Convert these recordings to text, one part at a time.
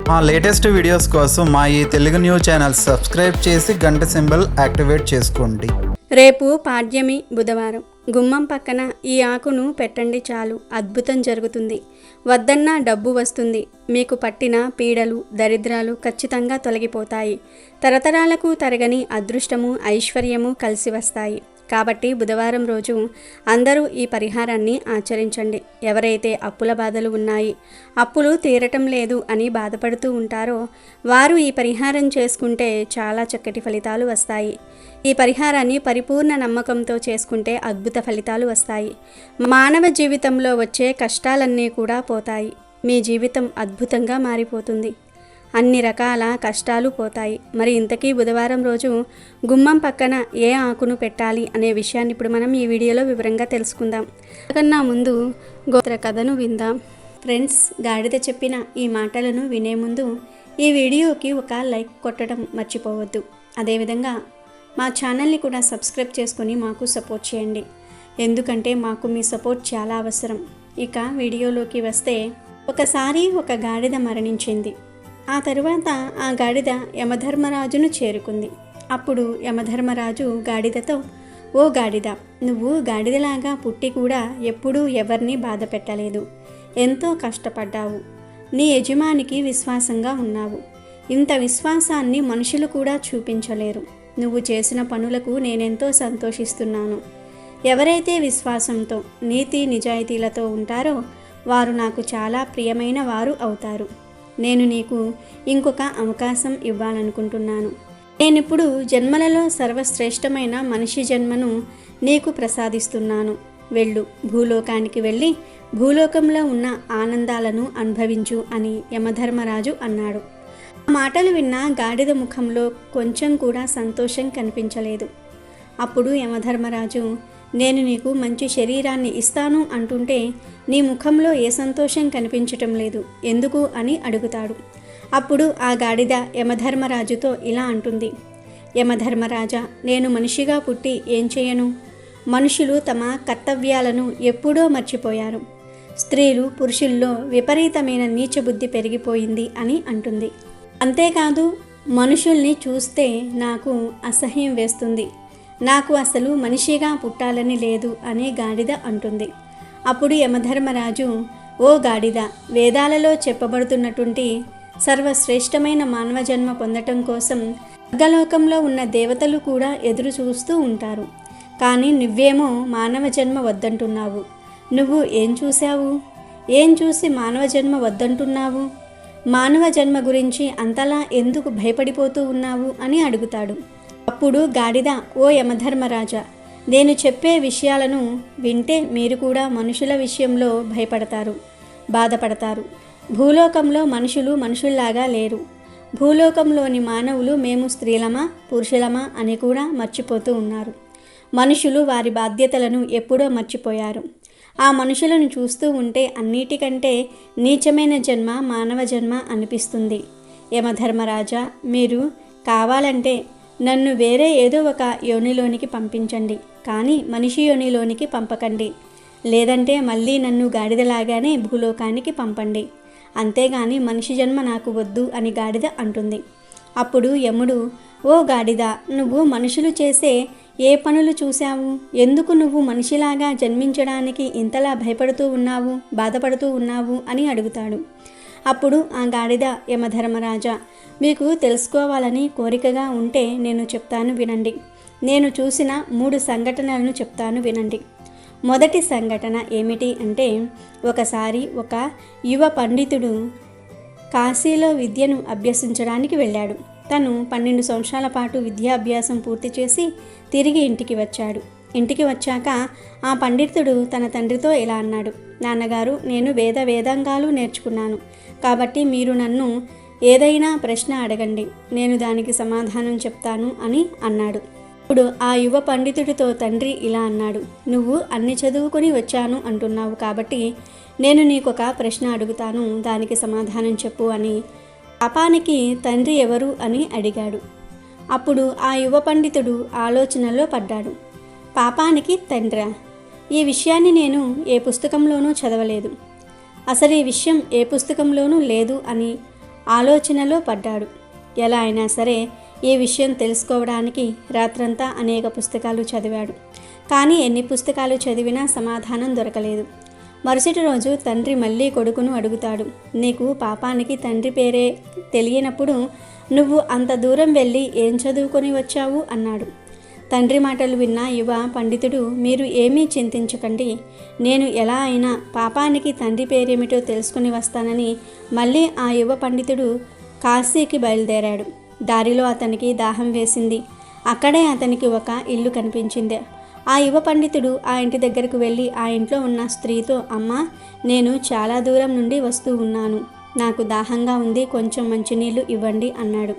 మా latest videos కోసం మా ఈ తెలుగు న్యూస్ ఛానల్ సబ్స్క్రైబ్ చేసి గంట సింబల్ యాక్టివేట్ చేసుకోండి. రేపు పాడ్యమి బుధవారం. గుమ్మం పక్కన ఈ ఆకును పెట్టండి, చాలు అద్భుతం జరుగుతుంది. వద్దన్నా డబ్బు వస్తుంది. మీకు పట్టిన పీడలు, దరిద్రాలు ఖచ్చితంగా తొలగిపోతాయి. తరతరాలకు తరగని అదృష్టము, ఐశ్వర్యము కలిసి వస్తాయి. కాబట్టి బుధవారం రోజు అందరూ ఈ పరిహారాన్ని ఆచరించండి. ఎవరైతే అప్పుల బాధలు ఉన్నాయి, అప్పులు తీరటం లేదు అని బాధపడుతూ ఉంటారో వారు ఈ పరిహారం చేసుకుంటే చాలా చక్కటి ఫలితాలు వస్తాయి. ఈ పరిహారాన్ని పరిపూర్ణ నమ్మకంతో చేసుకుంటే అద్భుత ఫలితాలు వస్తాయి. మానవ జీవితంలో వచ్చే కష్టాలన్నీ కూడా పోతాయి. మీ జీవితం అద్భుతంగా మారిపోతుంది. అన్ని రకాల కష్టాలు పోతాయి. మరి ఇంతకీ బుధవారం రోజు గుమ్మం పక్కన ఏ ఆకును పెట్టాలి అనే విషయాన్ని ఇప్పుడు మనం ఈ వీడియోలో వివరంగా తెలుసుకుందాం. అంతకన్నా ముందు గోత్ర కథను విందాం. ఫ్రెండ్స్, గాడిద చెప్పిన ఈ మాటలను వినే ముందు ఈ వీడియోకి ఒక లైక్ కొట్టడం మర్చిపోవద్దు. అదేవిధంగా మా ఛానల్ని కూడా సబ్స్క్రైబ్ చేసుకొని మాకు సపోర్ట్ చేయండి. ఎందుకంటే మాకు మీ సపోర్ట్ చాలా అవసరం. ఇక వీడియోలోకి వస్తే, ఒకసారి ఒక గాడిద మరణించింది. ఆ తరువాత ఆ గాడిద యమధర్మరాజును చేరుకుంది. అప్పుడు యమధర్మరాజు గాడిదతో, ఓ గాడిద, నువ్వు గాడిదలాగా పుట్టి కూడా ఎప్పుడూ ఎవరిని బాధ పెట్టలేదు. ఎంతో కష్టపడ్డావు. నీ యజమానికి విశ్వాసంగా ఉన్నావు. ఇంత విశ్వాసాన్ని మనుషులు కూడా చూపించలేరు. నువ్వు చేసిన పనులకు నేనెంతో సంతోషిస్తున్నాను. ఎవరైతే విశ్వాసంతో, నీతి నిజాయితీలతో ఉంటారో వారు నాకు చాలా ప్రియమైన వారు అవుతారు. నేను నీకు ఇంకొక అవకాశం ఇవ్వాలనుకుంటున్నాను. నేనిప్పుడు జన్మలలో సర్వశ్రేష్టమైన మనిషి జన్మను నీకు ప్రసాదిస్తున్నాను. వెళ్ళు, భూలోకానికి వెళ్ళి భూలోకంలో ఉన్న ఆనందాలను అనుభవించు అని యమధర్మరాజు అన్నాడు. ఆ మాటలు విన్న గాడిద ముఖంలో కొంచెం కూడా సంతోషం కనిపించలేదు. అప్పుడు యమధర్మరాజు, నేను నీకు మంచి శరీరాన్ని ఇస్తాను అంటుంటే నీ ముఖంలో ఏ సంతోషం కనిపించటం లేదు, ఎందుకు అని అడుగుతాడు. అప్పుడు ఆ గాడిద యమధర్మరాజుతో ఇలా అంటుంది, యమధర్మరాజా, నేను మనిషిగా పుట్టి ఏం చేయను? మనుషులు తమ కర్తవ్యాలను ఎప్పుడో మర్చిపోయారు. స్త్రీలు పురుషుల్లో విపరీతమైన నీచబుద్ధి పెరిగిపోయింది అని అంటుంది. అంతేకాదు, మనుషుల్ని చూస్తే నాకు అసహ్యం వేస్తుంది. నాకు అసలు మనిషిగా పుట్టాలని లేదు అని గాడిద అంటుంది. అప్పుడు యమధర్మరాజు, ఓ గాడిద, వేదాలలో చెప్పబడుతున్నటువంటి సర్వశ్రేష్టమైన మానవ జన్మ పొందటం కోసం స్వర్గలోకంలో ఉన్న దేవతలు కూడా ఎదురు చూస్తూ ఉంటారు. కానీ నువ్వేమో మానవ జన్మ వద్దంటున్నావు. నువ్వు ఏం చూశావు? ఏం చూసి మానవ జన్మ వద్దంటున్నావు? మానవ జన్మ గురించి అంతలా ఎందుకు భయపడిపోతూ ఉన్నావు అని అడుగుతాడు. అప్పుడు గాడిద, ఓ యమధర్మరాజా, నేను చెప్పే విషయాలను వింటే మీరు కూడా మనుషుల విషయంలో భయపడతారు, బాధపడతారు. భూలోకంలో మనుషులు మనుషుల్లాగా లేరు. భూలోకంలోని మానవులు మేము స్త్రీలమా పురుషులమా అని కూడా మర్చిపోతూ ఉన్నారు. మనుషులు వారి బాధ్యతలను ఎప్పుడో మర్చిపోయారు. ఆ మనుషులను చూస్తూ ఉంటే అన్నిటికంటే నీచమైన జన్మ మానవ జన్మ అనిపిస్తుంది. యమధర్మరాజా, మీరు కావాలంటే నన్ను వేరే ఏదో ఒక యోనిలోనికి పంపించండి, కానీ మనిషి యోనిలోనికి పంపకండి. లేదంటే మళ్ళీ నన్ను గాడిదలాగానే భూలోకానికి పంపండి. అంతేగాని మనిషి జన్మ నాకు వద్దు అని గాడిద అంటుంది. అప్పుడు యముడు, ఓ గాడిద, నువ్వు మనుషులు చేసే ఏ పనులు చూశావు? ఎందుకు నువ్వు మనిషిలాగా జన్మించడానికి ఇంతలా భయపడుతూ ఉన్నావు, బాధపడుతూ ఉన్నావు అని అడుగుతాడు. అప్పుడు ఆ గాడిద, యమధర్మరాజా, మీకు తెలుసుకోవాలని కోరికగా ఉంటే నేను చెప్తాను వినండి. నేను చూసిన 3 సంఘటనలను చెప్తాను వినండి. మొదటి సంఘటన ఏమిటి అంటే, ఒకసారి ఒక యువ పండితుడు కాశీలో విద్యను అభ్యసించడానికి వెళ్ళాడు. తను 12 సంవత్సరాల పాటు విద్యాభ్యాసం పూర్తి చేసి తిరిగి ఇంటికి వచ్చాడు. ఇంటికి వచ్చాక ఆ పండితుడు తన తండ్రితో ఇలా అన్నాడు, నాన్నగారు, నేను వేదాంగాలు నేర్చుకున్నాను. కాబట్టి మీరు నన్ను ఏదైనా ప్రశ్న అడగండి, నేను దానికి సమాధానం చెప్తాను అని అన్నాడు. ఇప్పుడు ఆ యువ పండితుడితో తండ్రి ఇలా అన్నాడు, నువ్వు అన్ని చదువుకొని వచ్చాను అంటున్నావు, కాబట్టి నేను నీకొక ప్రశ్న అడుగుతాను, దానికి సమాధానం చెప్పు అని పాపానికి తండ్రి ఎవరు అని అడిగాడు. అప్పుడు ఆ యువ పండితుడు ఆలోచనలో పడ్డాడు. పాపానికి తండ్రా? ఈ విషయాన్ని నేను ఏ పుస్తకంలోనూ చదవలేదు. అసలు ఈ విషయం ఏ పుస్తకంలోనూ లేదు అని ఆలోచనలో పడ్డాడు. ఎలా అయినా సరే ఈ విషయం తెలుసుకోవడానికి రాత్రంతా అనేక పుస్తకాలు చదివాడు. కానీ ఎన్ని పుస్తకాలు చదివినా సమాధానం దొరకలేదు. మరుసటి రోజు తండ్రి మళ్ళీ కొడుకును అడుగుతాడు, నీకు పాపానికి తండ్రి పేరే తెలియనప్పుడు నువ్వు అంత దూరం వెళ్ళి ఏం చదువుకొని వచ్చావు అన్నాడు. తండ్రి మాటలు విన్న యువ పండితుడు, మీరు ఏమీ చింతించకండి, నేను ఎలా అయినా పాపానికి తండ్రి పేరేమిటో తెలుసుకుని వస్తానని మళ్ళీ ఆ యువ పండితుడు కాశీకి బయలుదేరాడు. దారిలో అతనికి దాహం వేసింది. అక్కడే అతనికి ఒక ఇల్లు కనిపించింది. ఆ యువ పండితుడు ఆ ఇంటి దగ్గరకు వెళ్ళి ఆ ఇంట్లో ఉన్న స్త్రీతో, అమ్మా, నేను చాలా దూరం నుండి వస్తూ ఉన్నాను, నాకు దాహంగా ఉంది, కొంచెం మంచినీళ్ళు ఇవ్వండి అన్నాడు.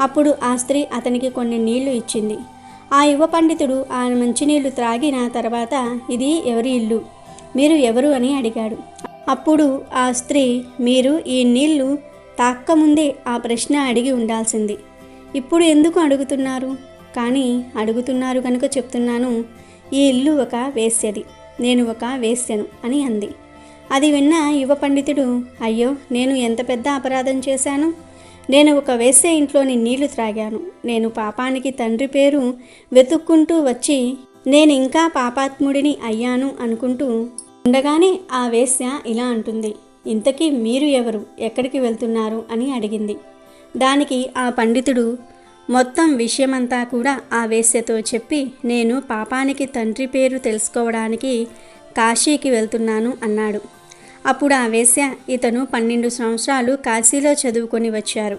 అప్పుడు ఆ స్త్రీ అతనికి కొన్ని నీళ్లు ఇచ్చింది. ఆ యువ పండితుడు ఆ మంచినీళ్లు త్రాగిన తర్వాత, ఇది ఎవరి ఇల్లు, మీరు ఎవరు అని అడిగాడు. అప్పుడు ఆ స్త్రీ, మీరు ఈ నీళ్లు తాక్కముందే ఆ ప్రశ్న అడిగి ఉండాల్సింది, ఇప్పుడు ఎందుకు అడుగుతున్నారు? కానీ అడుగుతున్నారు కనుక చెప్తున్నాను, ఈ ఇల్లు ఒక వేశ్యది, నేను ఒక వేశ్యను అని అంది. అది విన్న యువ పండితుడు, అయ్యో, నేను ఎంత పెద్ద అపరాధం చేశాను, నేను ఒక వేశ్య ఇంట్లోని నీళ్లు త్రాగాను, నేను పాపానికి తండ్రి పేరు వెతుక్కుంటూ వచ్చి నేను ఇంకా పాపాత్ముడిని అయ్యాను అనుకుంటూ ఉండగానే ఆ వేశ్య ఇలా అంటుంది, ఇంతకీ మీరు ఎవరు, ఎక్కడికి వెళ్తున్నారు అని అడిగింది. దానికి ఆ పండితుడు మొత్తం విషయమంతా కూడా ఆ వేశ్యతో చెప్పి, నేను పాపానికి తండ్రి పేరు తెలుసుకోవడానికి కాశీకి వెళ్తున్నాను అన్నాడు. అప్పుడు ఆ వేశ్య, ఇతను 12 సంవత్సరాలు కాశీలో చదువుకొని వచ్చారు,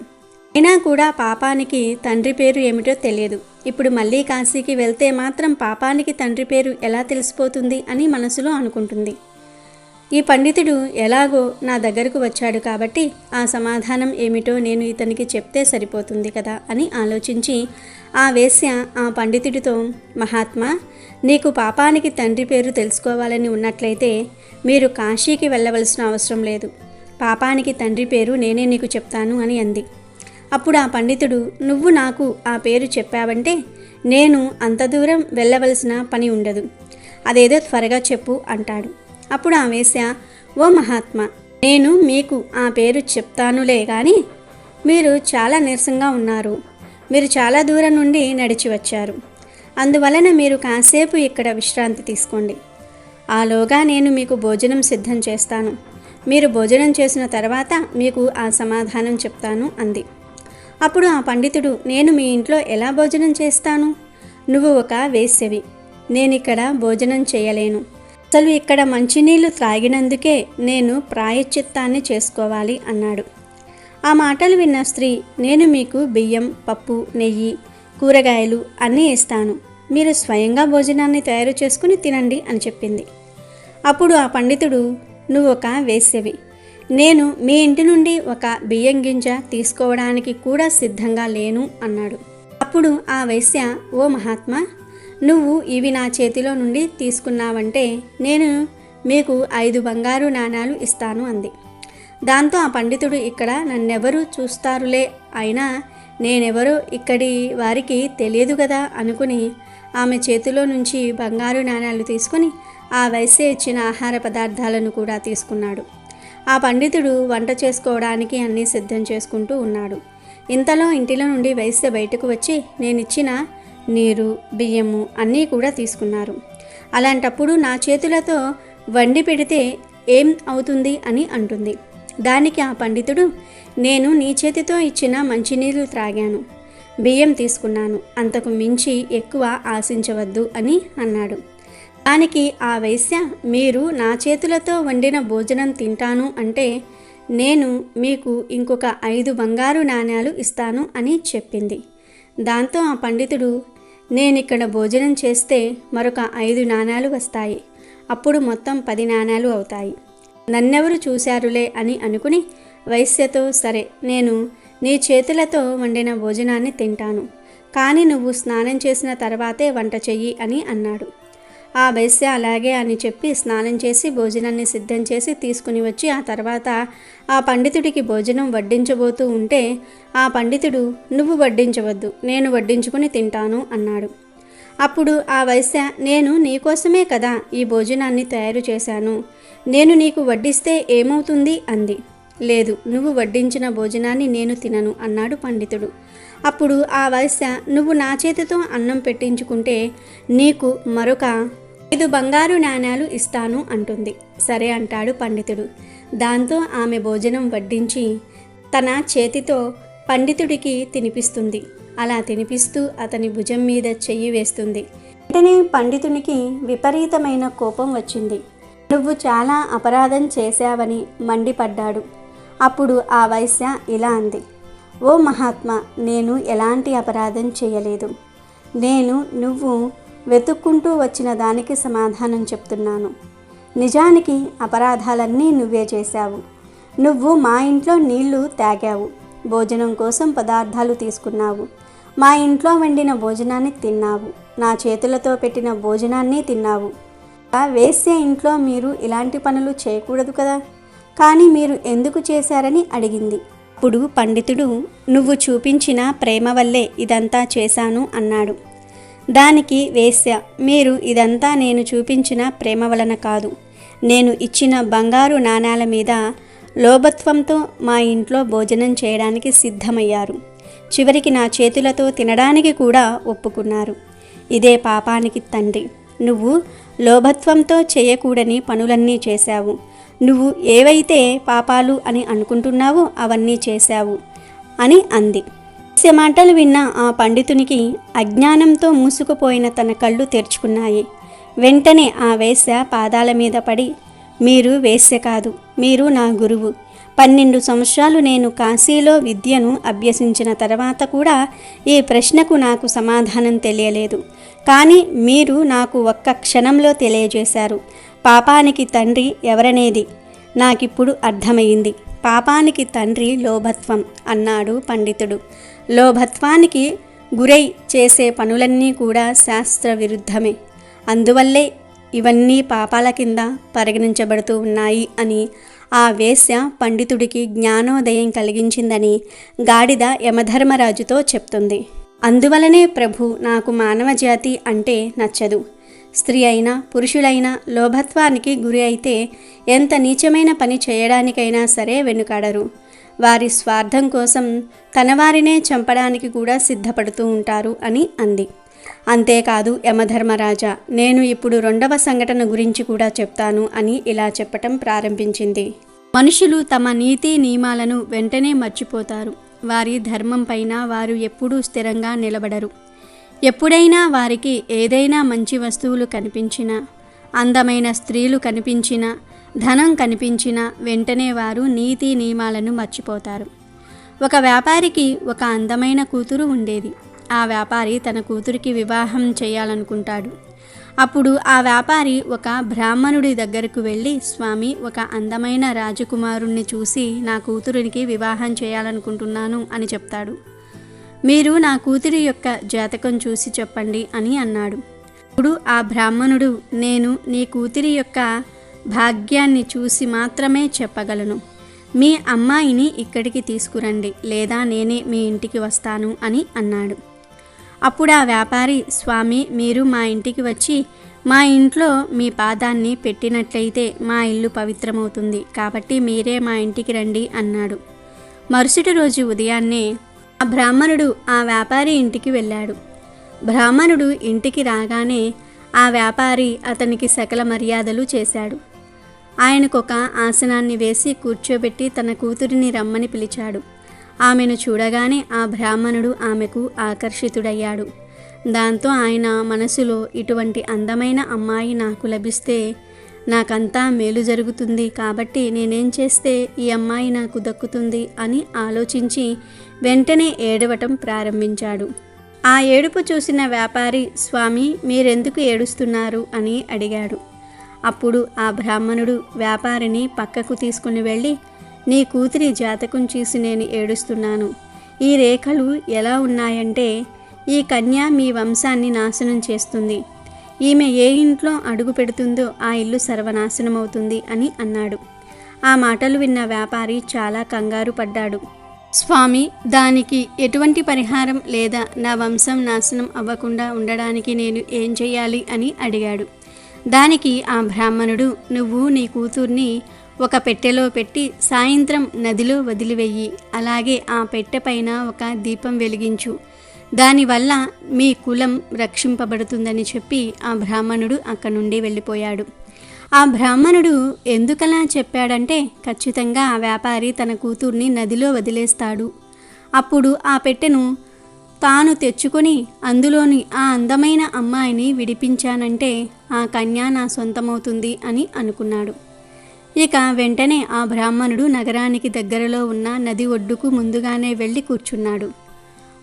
అయినా కూడా పాపానికి తండ్రి పేరు ఏమిటో తెలియదు, ఇప్పుడు మళ్ళీ కాశీకి వెళ్తే మాత్రం పాపానికి తండ్రి పేరు ఎలా తెలిసిపోతుంది అని మనసులో అనుకుంటుంది. ఈ పండితుడు ఎలాగో నా దగ్గరకు వచ్చాడు కాబట్టి ఆ సమాధానం ఏమిటో నేను ఇతనికి చెప్తే సరిపోతుంది కదా అని ఆలోచించి ఆ వేశ్య ఆ పండితుడితో, మహాత్మా, నీకు పాపానికి తండ్రి పేరు తెలుసుకోవాలని ఉన్నట్లయితే మీరు కాశీకి వెళ్ళవలసిన అవసరం లేదు, పాపానికి తండ్రి పేరు నేనే నీకు చెప్తాను అని అంది. అప్పుడు ఆ పండితుడు, నువ్వు నాకు ఆ పేరు చెప్పావంటే నేను అంత దూరం వెళ్ళవలసిన పని ఉండదు, అదేదో త్వరగా చెప్పు అంటాడు. అప్పుడు ఆ వేశ్య, ఓ మహాత్మా, నేను మీకు ఆ పేరు చెప్తానులే కానీ మీరు చాలా నీరసంగా ఉన్నారు, మీరు చాలా దూరం నుండి నడిచి వచ్చారు, అందువలన మీరు కాసేపు ఇక్కడ విశ్రాంతి తీసుకోండి, ఆలోగా నేను మీకు భోజనం సిద్ధం చేస్తాను, మీరు భోజనం చేసిన తర్వాత మీకు ఆ సమాధానం చెప్తాను అంది. అప్పుడు ఆ పండితుడు, నేను మీ ఇంట్లో ఎలా భోజనం చేస్తాను, నువ్వు ఒక వేశ్యవి, నేనిక్కడ భోజనం చేయలేను, అసలు ఇక్కడ మంచినీళ్ళు త్రాగినందుకే నేను ప్రాయశ్చిత్తాన్ని చేసుకోవాలి అన్నాడు. ఆ మాటలు విన్న స్త్రీ, నేను మీకు బియ్యం, పప్పు, నెయ్యి, కూరగాయలు అన్నీ ఇస్తాను, మీరు స్వయంగా భోజనాన్ని తయారు చేసుకుని తినండి అని చెప్పింది. అప్పుడు ఆ పండితుడు, నువ్వు ఒక వేశ్యవి, నేను మీ ఇంటి నుండి ఒక బియ్యం గింజ తీసుకోవడానికి కూడా సిద్ధంగా లేను అన్నాడు. అప్పుడు ఆ వేశ్య, ఓ మహాత్మా, నువ్వు ఇవి నా చేతిలో నుండి తీసుకున్నావంటే నేను మీకు 5 బంగారు నాణాలు ఇస్తాను అంది. దాంతో ఆ పండితుడు, ఇక్కడ నన్నెవరు చూస్తారులే, అయినా నేనెవరో ఇక్కడి వారికి తెలియదు కదా అనుకుని ఆమె చేతిలో నుంచి బంగారు నాణాలు తీసుకుని ఆ వేశ్య ఇచ్చిన ఆహార పదార్థాలను కూడా తీసుకున్నాడు. ఆ పండితుడు వంట చేసుకోవడానికి అన్నీ సిద్ధం చేసుకుంటూ ఉన్నాడు. ఇంతలో ఇంటిలో నుండి వేశ్య బయటకు వచ్చి నేనిచ్చిన నీరు, బియ్యము అన్నీ కూడా తీసుకున్నారు, అలాంటప్పుడు నా చేతులతో వండి పెడితే ఏం అవుతుంది అని అంటుంది. దానికి ఆ పండితుడు, నేను నీ చేతితో ఇచ్చిన మంచినీళ్ళు త్రాగాను, బియ్యం తీసుకున్నాను, అంతకు మించి ఎక్కువ ఆశించవద్దు అని అన్నాడు. దానికి ఆ వేశ్య, మీరు నా చేతులతో వండిన భోజనం తింటాను అంటే నేను మీకు ఇంకొక 5 బంగారు నాణాలు ఇస్తాను అని చెప్పింది. దాంతో ఆ పండితుడు, నేనిక్కడ భోజనం చేస్తే మరొక 5 నాణాలు వస్తాయి, అప్పుడు మొత్తం 10 నాణాలు అవుతాయి, నన్నెవరు చూశారులే అని అనుకుని వైశ్యతో, సరే, నేను నీ చేతులతో వండిన భోజనాన్ని తింటాను, కానీ నువ్వు స్నానం చేసిన తర్వాతే వంట చెయ్యి అని అన్నాడు. ఆ వైశ్య అలాగే అని చెప్పి స్నానం చేసి భోజనాన్ని సిద్ధం చేసి తీసుకుని వచ్చి ఆ తర్వాత ఆ పండితుడికి భోజనం వడ్డించబోతూ ఉంటే ఆ పండితుడు, నువ్వు వడ్డించవద్దు, నేను వడ్డించుకుని తింటాను అన్నాడు. అప్పుడు ఆ వైశ్య, నేను నీకోసమే కదా ఈ భోజనాన్ని తయారు చేశాను, నేను నీకు వడ్డిస్తే ఏమవుతుంది అంది. లేదు, నువ్వు వడ్డించిన భోజనాన్ని నేను తినను అన్నాడు పండితుడు. అప్పుడు ఆ వైశ్య, నువ్వు నా చేతితో అన్నం పెట్టించుకుంటే నీకు మరొక 5 బంగారు నాణేలు ఇస్తాను అంటుంది. సరే అంటాడు పండితుడు. దాంతో ఆమె భోజనం వడ్డించి తన చేతితో పండితుడికి తినిపిస్తుంది. అలా తినిపిస్తూ అతని భుజం మీద చెయ్యి వేస్తుంది. వెంటనే పండితునికి విపరీతమైన కోపం వచ్చింది. నువ్వు చాలా అపరాధం చేశావని మండిపడ్డాడు. అప్పుడు ఆ వైశ్య ఇలా అంది, ఓ మహాత్మా, నేను ఎలాంటి అపరాధం చేయలేదు. నువ్వు వెతుక్కుంటూ వచ్చిన దానికి సమాధానం చెప్తున్నాను. నిజానికి అపరాధాలన్నీ నువ్వే చేశావు. నువ్వు మా ఇంట్లో నీళ్లు తాగావు, భోజనం కోసం పదార్థాలు తీసుకున్నావు, మా ఇంట్లో వండిన భోజనాన్ని తిన్నావు, నా చేతులతో పెట్టిన భోజనాన్ని తిన్నావు. వేశ్య ఇంట్లో మీరు ఇలాంటి పనులు చేయకూడదు కదా, కానీ మీరు ఎందుకు చేశారని అడిగింది. అప్పుడు పండితుడు, నువ్వు చూపించిన ప్రేమ వల్లే ఇదంతా చేశాను అన్నాడు. దానికి వేశ్య, మీరు ఇదంతా నేను చూపించిన ప్రేమ వలన కాదు, నేను ఇచ్చిన బంగారు నాణాల మీద లోభత్వంతో మా ఇంట్లో భోజనం చేయడానికి సిద్ధమయ్యారు. చివరికి నా చేతులతో తినడానికి కూడా ఒప్పుకున్నారు. ఇదే పాపానికి తండ్రి. నువ్వు లోభత్వంతో చేయకూడని పనులన్నీ చేశావు. నువ్వు ఏవైతే పాపాలు అని అనుకుంటున్నావో అవన్నీ చేశావు అని అంది. వేశ్య మాటలు విన్న ఆ పండితునికి అజ్ఞానంతో మూసుకుపోయిన తన కళ్ళు తెరుచుకున్నాయి. వెంటనే ఆ వేశ్య పాదాల మీద పడి, మీరు వేశ్య కాదు, మీరు నా గురువు. 12 సంవత్సరాలు నేను కాశీలో విద్యను అభ్యసించిన తర్వాత కూడా ఈ ప్రశ్నకు నాకు సమాధానం తెలియలేదు. కానీ మీరు నాకు ఒక్క క్షణంలో తెలియజేశారు. పాపానికి తండ్రి ఎవరనేది నాకిప్పుడు అర్థమైంది. పాపానికి తండ్రి లోభత్వం అన్నాడు పండితుడు. లోభత్వానికి గురై చేసే పనులన్నీ కూడా శాస్త్ర విరుద్ధమే. అందువల్లే ఇవన్నీ పాపాల కింద పరిగణించబడుతూ ఉన్నాయి అని ఆ వేశ్య పండితుడికి జ్ఞానోదయం కలిగించిందని గాడిద యమధర్మరాజుతో చెప్తుంది. అందువలనే ప్రభు, నాకు మానవజాతి అంటే నచ్చదు. స్త్రీ అయినా పురుషులైనా లోభత్వానికి గురి అయితే ఎంత నీచమైన పని చేయడానికైనా సరే వెనుకాడరు. వారి స్వార్థం కోసం తనవారినే చంపడానికి కూడా సిద్ధపడుతూ ఉంటారు అని అంది. అంతేకాదు యమధర్మరాజా, నేను ఇప్పుడు 2వ సంఘటన గురించి కూడా చెప్తాను అని ఇలా చెప్పటం ప్రారంభించింది. మనుషులు తమ నీతి నియమాలను వెంటనే మర్చిపోతారు. వారి ధర్మం పైన వారు ఎప్పుడూ స్థిరంగా నిలబడరు. ఎప్పుడైనా వారికి ఏదైనా మంచి వస్తువులు కనిపించినా, అందమైన స్త్రీలు కనిపించినా, ధనం కనిపించినా వెంటనే వారు నీతి నియమాలను మర్చిపోతారు. ఒక వ్యాపారికి ఒక అందమైన కూతురు ఉండేది. ఆ వ్యాపారి తన కూతురికి వివాహం చేయాలనుకుంటాడు. అప్పుడు ఆ వ్యాపారి ఒక బ్రాహ్మణుడి దగ్గరకు వెళ్ళి, స్వామి, ఒక అందమైన రాజకుమారుణ్ణి చూసి నా కూతురికి వివాహం చేయాలనుకుంటున్నాను అని చెప్తాడు. మీరు నా కూతురి యొక్క జాతకం చూసి చెప్పండి అని అన్నాడు. ఇప్పుడు ఆ బ్రాహ్మణుడు, నేను నీ కూతురి యొక్క భాగ్యాన్ని చూసి మాత్రమే చెప్పగలను. మీ అమ్మాయిని ఇక్కడికి తీసుకురండి, లేదా నేనే మీ ఇంటికి వస్తాను అని అన్నాడు. అప్పుడు ఆ వ్యాపారి, స్వామి, మీరు మా ఇంటికి వచ్చి మా ఇంట్లో మీ పాదాన్ని పెట్టినట్లయితే మా ఇల్లు పవిత్రమవుతుంది, కాబట్టి మీరే మా ఇంటికి రండి అన్నాడు. మరుసటి రోజు ఉదయాన్నే ఆ బ్రాహ్మణుడు ఆ వ్యాపారి ఇంటికి వెళ్ళాడు. బ్రాహ్మణుడు ఇంటికి రాగానే ఆ వ్యాపారి అతనికి సకల మర్యాదలు చేశాడు. ఆయనకొక ఆసనాన్ని వేసి కూర్చోబెట్టి తన కూతురిని రమ్మని పిలిచాడు. ఆమెను చూడగానే ఆ బ్రాహ్మణుడు ఆమెకు ఆకర్షితుడయ్యాడు. దాంతో ఆయన మనసులో, ఇటువంటి అందమైన అమ్మాయి నాకు లభిస్తే నాకంతా మేలు జరుగుతుంది, కాబట్టి నేనేం చేస్తే ఈ అమ్మాయి నాకు దక్కుతుంది అని ఆలోచించి వెంటనే ఏడవటం ప్రారంభించాడు. ఆ ఏడుపు చూసిన వ్యాపారి, స్వామి, మీరెందుకు ఏడుస్తున్నారు అని అడిగాడు. అప్పుడు ఆ బ్రాహ్మణుడు వ్యాపారిని పక్కకు తీసుకుని వెళ్ళి, నీ కూతురి జాతకం చూసి నేను ఏడుస్తున్నాను. ఈ రేఖలు ఎలా ఉన్నాయంటే ఈ కన్య మీ వంశాన్ని నాశనం చేస్తుంది. ఈమె ఏ ఇంట్లో అడుగు పెడుతుందో ఆ ఇల్లు సర్వనాశనమవుతుంది అని అన్నాడు. ఆ మాటలు విన్న వ్యాపారి చాలా కంగారు పడ్డాడు. స్వామి, దానికి ఎటువంటి పరిహారం లేదా నా వంశం నాశనం అవ్వకుండా ఉండడానికి నేను ఏం చేయాలి అని అడిగాడు. దానికి ఆ బ్రాహ్మణుడు, నువ్వు నీ కూతుర్ని ఒక పెట్టెలో పెట్టి సాయంత్రం నదిలో వదిలివెయ్యి. అలాగే ఆ పెట్టె పైన ఒక దీపం వెలిగించు. దానివల్ల మీ కులం రక్షింపబడుతుందని చెప్పి ఆ బ్రాహ్మణుడు అక్కడి నుండి వెళ్ళిపోయాడు. ఆ బ్రాహ్మణుడు ఎందుకలా చెప్పాడంటే, ఖచ్చితంగా ఆ వ్యాపారి తన కూతుర్ని నదిలో వదిలేస్తాడు. అప్పుడు ఆ పెట్టెను తాను తెచ్చుకొని అందులోని ఆ అందమైన అమ్మాయిని విడిపించానంటే ఆ కన్య నా సొంతమవుతుంది అని అనుకున్నాడు. ఇక వెంటనే ఆ బ్రాహ్మణుడు నగరానికి దగ్గరలో ఉన్న నది ఒడ్డుకు ముందుగానే వెళ్ళి కూర్చున్నాడు.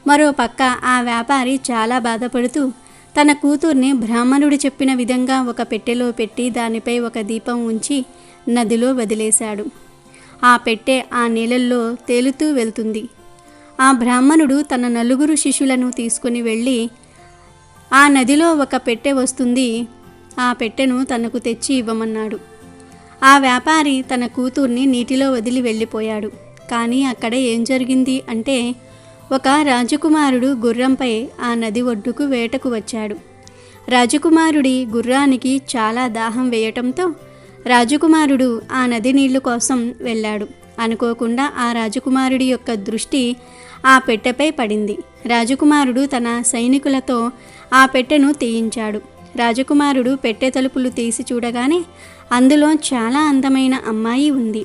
మరో పక్క ఆ వ్యాపారి చాలా బాధపడుతూ తన కూతుర్ని బ్రాహ్మణుడు చెప్పిన విధంగా ఒక పెట్టెలో పెట్టి దానిపై ఒక దీపం ఉంచి నదిలో వదిలేశాడు. ఆ పెట్టె ఆ నీళ్ళల్లో తేలుతూ వెళ్తుంది. ఆ బ్రాహ్మణుడు తన 4 శిష్యులను తీసుకుని వెళ్ళి, ఆ నదిలో ఒక పెట్టె వస్తుంది, ఆ పెట్టెను తనకు తెచ్చి ఇవ్వమన్నాడు. ఆ వ్యాపారి తన కూతుర్ని నీటిలో వదిలి వెళ్ళిపోయాడు. కానీ అక్కడ ఏం జరిగింది అంటే, ఒక రాజకుమారుడు గుర్రంపై ఆ నది ఒడ్డుకు వేటకు వచ్చాడు. రాజకుమారుడి గుర్రానికి చాలా దాహం వేయటంతో రాజకుమారుడు ఆ నది నీళ్లు కోసం వెళ్ళాడు. అనుకోకుండా ఆ రాజకుమారుడి యొక్క దృష్టి ఆ పెట్టెపై పడింది. రాజకుమారుడు తన సైనికులతో ఆ పెట్టెను తీయించాడు. రాజకుమారుడు పెట్టె తలుపులు తీసి చూడగానే అందులో చాలా అందమైన అమ్మాయి ఉంది.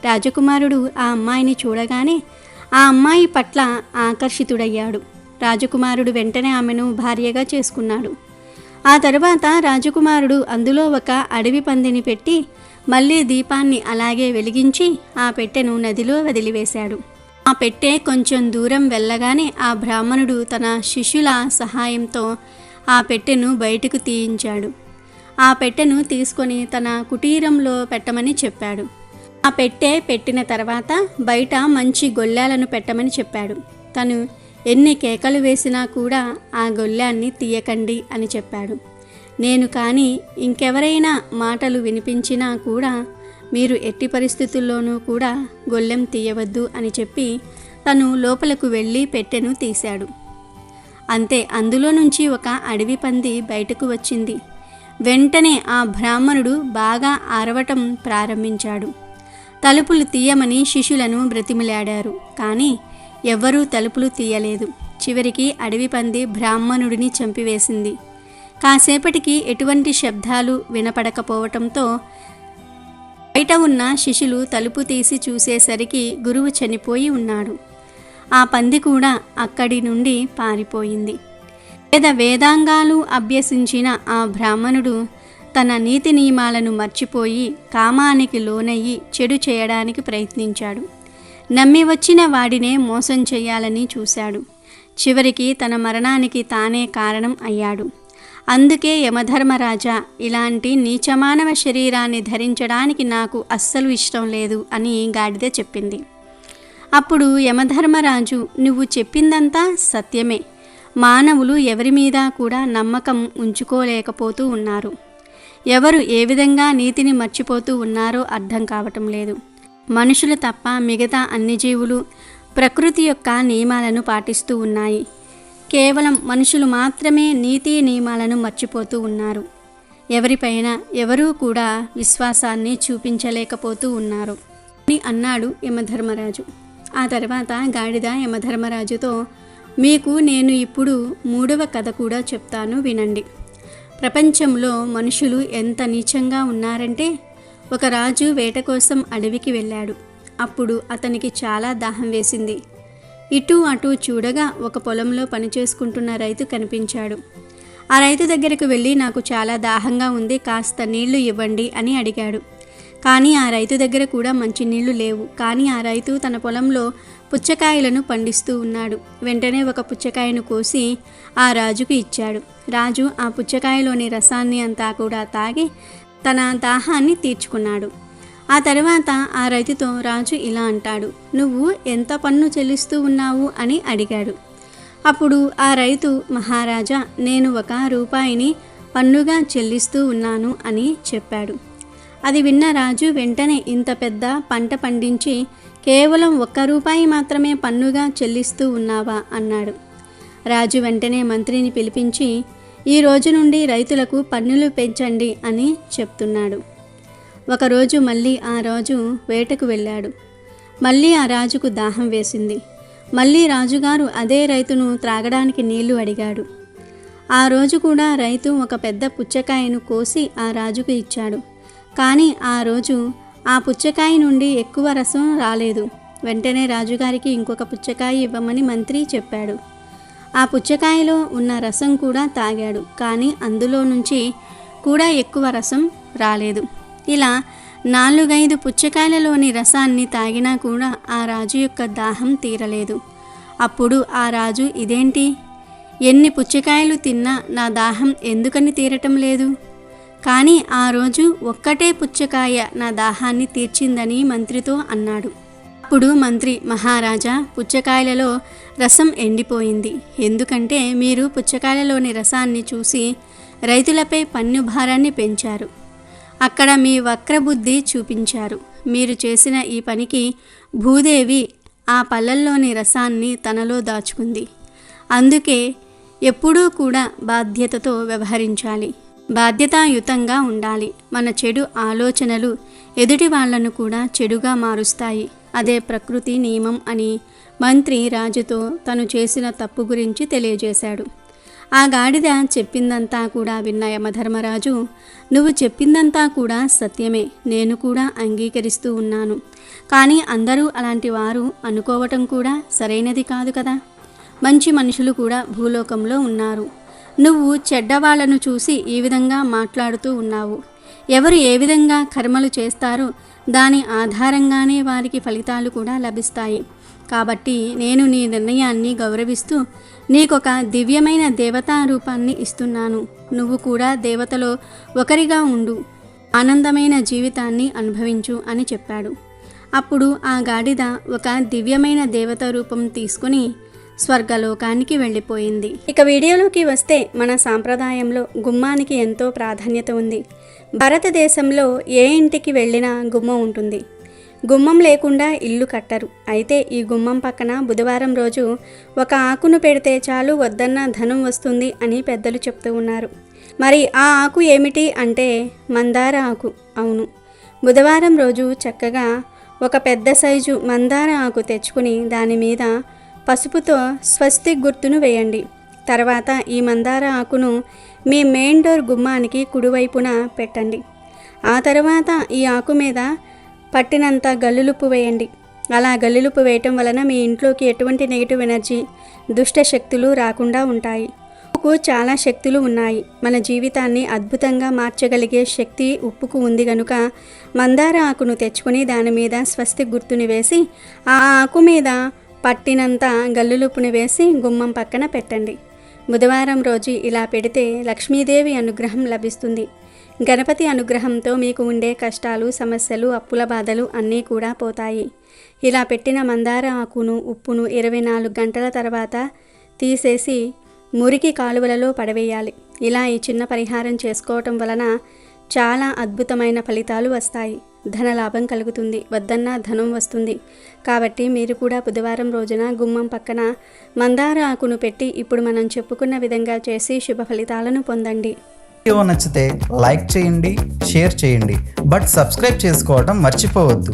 రాజకుమారుడు ఆ అమ్మాయిని చూడగానే ఆ అమ్మాయి పట్ల ఆకర్షితుడయ్యాడు. రాజకుమారుడు వెంటనే ఆమెను భార్యగా చేసుకున్నాడు. ఆ తర్వాత రాజకుమారుడు అందులో ఒక అడవి పందిని పెట్టి మళ్ళీ దీపాన్ని అలాగే వెలిగించి ఆ పెట్టెను నదిలో వదిలివేశాడు. ఆ పెట్టె కొంచెం దూరం వెళ్ళగానే ఆ బ్రాహ్మణుడు తన శిష్యుల సహాయంతో ఆ పెట్టెను బయటకు తీయించాడు. ఆ పెట్టెను తీసుకొని తన కుటీరంలో పెట్టమని చెప్పాడు. ఆ పెట్టె పెట్టిన తర్వాత బయట మంచి గొల్లాలను పెట్టమని చెప్పాడు. తను ఎన్ని కేకలు వేసినా కూడా ఆ గొల్లాన్ని తీయకండి అని చెప్పాడు. నేను కానీ ఇంకెవరైనా మాటలు వినిపించినా కూడా మీరు ఎట్టి పరిస్థితుల్లోనూ కూడా గొల్లెం తీయవద్దు అని చెప్పి తను లోపలకు వెళ్ళి పెట్టెను తీశాడు. అంతే, అందులో నుంచి ఒక అడవి పంది బయటకు వచ్చింది. వెంటనే ఆ బ్రాహ్మణుడు బాగా అరవటం ప్రారంభించాడు. తలుపులు తీయమని శిష్యులను బ్రతిమిలాడారు. కానీ ఎవ్వరూ తలుపులు తీయలేదు. చివరికి అడవి పంది బ్రాహ్మణుడిని చంపివేసింది. కాసేపటికి ఎటువంటి శబ్దాలు వినపడకపోవటంతో బయట ఉన్న శిష్యులు తలుపు తీసి చూసేసరికి గురువు చనిపోయి ఉన్నాడు. ఆ పంది కూడా అక్కడి నుండి పారిపోయింది. వేదాంగాలు అభ్యసించిన ఆ బ్రాహ్మణుడు తన నీతి నియమాలను మర్చిపోయి కామానికి లోనయ్యి చెడు చేయడానికి ప్రయత్నించాడు. నమ్మి వచ్చిన వాడినే మోసం చేయాలని చూశాడు. చివరికి తన మరణానికి తానే కారణం అయ్యాడు. అందుకే యమధర్మరాజా, ఇలాంటి నీచమానవ శరీరాన్ని ధరించడానికి నాకు అస్సలు ఇష్టం లేదు అని గాడిద చెప్పింది. అప్పుడు యమధర్మరాజు, నువ్వు చెప్పిందంతా సత్యమే. మానవులు ఎవరి మీద కూడా నమ్మకం ఉంచుకోలేకపోతూ ఉన్నారు. ఎవరు ఏ విధంగా నీతిని మర్చిపోతూ ఉన్నారో అర్థం కావటం లేదు. మనుషులు తప్ప మిగతా అన్ని జీవులు ప్రకృతి యొక్క నియమాలను పాటిస్తూ ఉన్నాయి. కేవలం మనుషులు మాత్రమే నీతి నియమాలను మర్చిపోతూ ఉన్నారు. ఎవరిపైన ఎవరూ కూడా విశ్వాసాన్ని చూపించలేకపోతూ ఉన్నారు అని అన్నాడు యమధర్మరాజు. ఆ తర్వాత గాడిద యమధర్మరాజుతో, మీకు నేను ఇప్పుడు 3వ కథ కూడా చెప్తాను, వినండి. ప్రపంచంలో మనుషులు ఎంత నీచంగా ఉన్నారంటే, ఒక రాజు వేట కోసం అడవికి వెళ్ళాడు. అప్పుడు అతనికి చాలా దాహం వేసింది. ఇటు అటు చూడగా ఒక పొలంలో పనిచేసుకుంటున్న రైతు కనిపించాడు. ఆ రైతు దగ్గరకు వెళ్ళి, నాకు చాలా దాహంగా ఉంది, కాస్త నీళ్లు ఇవ్వండి అని అడిగాడు. కానీ ఆ రైతు దగ్గర కూడా మంచి నీళ్లు లేవు. కానీ ఆ రైతు తన పొలంలో పుచ్చకాయలను పండిస్తూ ఉన్నాడు. వెంటనే ఒక పుచ్చకాయను కోసి ఆ రాజుకు ఇచ్చాడు. రాజు ఆ పుచ్చకాయలోని రసాన్ని అంతా కూడా తాగి తన దాహాన్ని తీర్చుకున్నాడు. ఆ తర్వాత ఆ రైతుతో రాజు ఇలా అంటాడు, నువ్వు ఎంత పన్ను చెల్లిస్తూ ఉన్నావు అని అడిగాడు. అప్పుడు ఆ రైతు, మహారాజా, నేను 1 రూపాయిని పన్నుగా చెల్లిస్తూ ఉన్నాను అని చెప్పాడు. అది విన్న రాజు వెంటనే, ఇంత పెద్ద పంట పండించి కేవలం 1 రూపాయి మాత్రమే పన్నుగా చెల్లిస్తూ ఉన్నావా అన్నాడు. రాజు వెంటనే మంత్రిని పిలిపించి, ఈ రోజు నుండి రైతులకు పన్నులు పెంచండి అని చెప్తున్నాడు. ఒకరోజు మళ్ళీ ఆ రాజు వేటకు వెళ్ళాడు. మళ్ళీ ఆ రాజుకు దాహం వేసింది. మళ్ళీ రాజుగారు అదే రైతును త్రాగడానికి నీళ్లు అడిగాడు. ఆ రోజు కూడా రైతు ఒక పెద్ద పుచ్చకాయను కోసి ఆ రాజుకు ఇచ్చాడు. కానీ ఆ రోజు ఆ పుచ్చకాయ నుండి ఎక్కువ రసం రాలేదు. వెంటనే రాజుగారికి ఇంకొక పుచ్చకాయ ఇవ్వమని మంత్రి చెప్పాడు. ఆ పుచ్చకాయలో ఉన్న రసం కూడా తాగాడు. కానీ అందులో నుంచి కూడా ఎక్కువ రసం రాలేదు. ఇలా 4-5 పుచ్చకాయలలోని రసాన్ని తాగినా కూడా ఆ రాజు యొక్క దాహం తీరలేదు. అప్పుడు ఆ రాజు, ఇదేంటి, ఎన్ని పుచ్చకాయలు తిన్నా నా దాహం ఎందుకని తీరటం లేదు? కానీ ఆ రోజు ఒక్కటే పుచ్చకాయ నా దాహాన్ని తీర్చిందని మంత్రితో అన్నాడు. అప్పుడు మంత్రి, మహారాజా, పుచ్చకాయలలో రసం ఎండిపోయింది. ఎందుకంటే మీరు పుచ్చకాయలలోని రసాన్ని చూసి రైతులపై పన్ను భారాన్ని పెంచారు. అక్కడ మీ వక్రబుద్ధి చూపించారు. మీరు చేసిన ఈ పనికి భూదేవి ఆ పళ్ళల్లోని రసాన్ని తనలో దాచుకుంది. అందుకే ఎప్పుడూ కూడా బాధ్యతతో వ్యవహరించాలి, బాధ్యతాయుతంగా ఉండాలి. మన చెడు ఆలోచనలు ఎదుటి వాళ్లను కూడా చెడుగా మారుస్తాయి. అదే ప్రకృతి నియమం అని మంత్రి రాజుతో తను చేసిన తప్పు గురించి తెలియజేశాడు. ఆ గాడిద చెప్పిందంతా కూడా విన్న యమధర్మరాజు, నువ్వు చెప్పిందంతా కూడా సత్యమే, నేను కూడా అంగీకరిస్తూ ఉన్నాను. కానీ అందరూ అలాంటి వారు అనుకోవటం కూడా సరైనది కాదు కదా. మంచి మనుషులు కూడా భూలోకంలో ఉన్నారు. నువ్వు చెడ్డవాళ్లను చూసి ఈ విధంగా మాట్లాడుతూ ఉన్నావు. ఎవరు ఏ విధంగా కర్మలు చేస్తారో దాని ఆధారంగానే వారికి ఫలితాలు కూడా లభిస్తాయి. కాబట్టి నేను నీ నిర్ణయాన్ని గౌరవిస్తూ నీకొక దివ్యమైన దేవతా రూపాన్ని ఇస్తున్నాను. నువ్వు కూడా దేవతలో ఒకరిగా ఉండు, ఆనందమైన జీవితాన్ని అనుభవించు అని చెప్పాడు. అప్పుడు ఆ గాడిద ఒక దివ్యమైన దేవత రూపం తీసుకుని స్వర్గలోకానికి వెళ్ళిపోయింది. ఇక వీడియోలోకి వస్తే, మన సాంప్రదాయంలో గుమ్మానికి ఎంతో ప్రాధాన్యత ఉంది. భారతదేశంలో ఏ ఇంటికి వెళ్ళినా గుమ్మం ఉంటుంది. గుమ్మం లేకుండా ఇల్లు కట్టరు. అయితే ఈ గుమ్మం పక్కన బుధవారం రోజు ఒక ఆకును పెడితే చాలు వద్దన్న ధనం వస్తుంది అని పెద్దలు చెప్తూ ఉన్నారు. మరి ఆ ఆకు ఏమిటి అంటే మందార ఆకు. అవును, బుధవారం రోజు చక్కగా ఒక పెద్ద సైజు మందార ఆకు తెచ్చుకుని దాని మీద పసుపుతో స్వస్తిక్ గుర్తును వేయండి. తర్వాత ఈ మందార ఆకును మీ మెయిన్ డోర్ గుమ్మానికి కుడివైపున పెట్టండి. ఆ తర్వాత ఈ ఆకు మీద పట్టినంత గల్లులుప్పు వేయండి. అలా గల్లులుప్పు వేయటం వలన మీ ఇంట్లోకి ఎటువంటి నెగిటివ్ ఎనర్జీ, దుష్ట శక్తులు రాకుండా ఉంటాయి. ఉప్పుకు చాలా శక్తులు ఉన్నాయి. మన జీవితాన్ని అద్భుతంగా మార్చగలిగే శక్తి ఉప్పుకు ఉంది గనుక మందార ఆకును తెచ్చుకొని దాని మీద స్వస్తిక్ గుర్తుని వేసి ఆ ఆకు మీద పట్టినంత గల్లులుప్పుని వేసి గుమ్మం పక్కన పెట్టండి. బుధవారం రోజు ఇలా పెడితే లక్ష్మీదేవి అనుగ్రహం లభిస్తుంది. గణపతి అనుగ్రహంతో మీకు ఉండే కష్టాలు, సమస్యలు, అప్పుల బాధలు అన్నీ కూడా పోతాయి. ఇలా పెట్టిన మందార ఆకును, ఉప్పును 24 గంటల తర్వాత తీసేసి మురికి కాలువలలో పడవేయాలి. ఇలా ఈ చిన్న పరిహారం చేసుకోవటం వలన చాలా అద్భుతమైన ఫలితాలు వస్తాయి. ధనలాభం కలుగుతుంది, వద్దన్న ధనం వస్తుంది. కాబట్టి మీరు కూడా బుధవారం రోజున గుమ్మం పక్కన మందార ఆకును పెట్టి ఇప్పుడు మనం చెప్పుకున్న విధంగా చేసి శుభ ఫలితాలను పొందండి. వీడియో నచ్చితే లైక్ చేయండి, షేర్ చేయండి, బట్ సబ్స్క్రైబ్ చేసుకోవడం మర్చిపోవద్దు.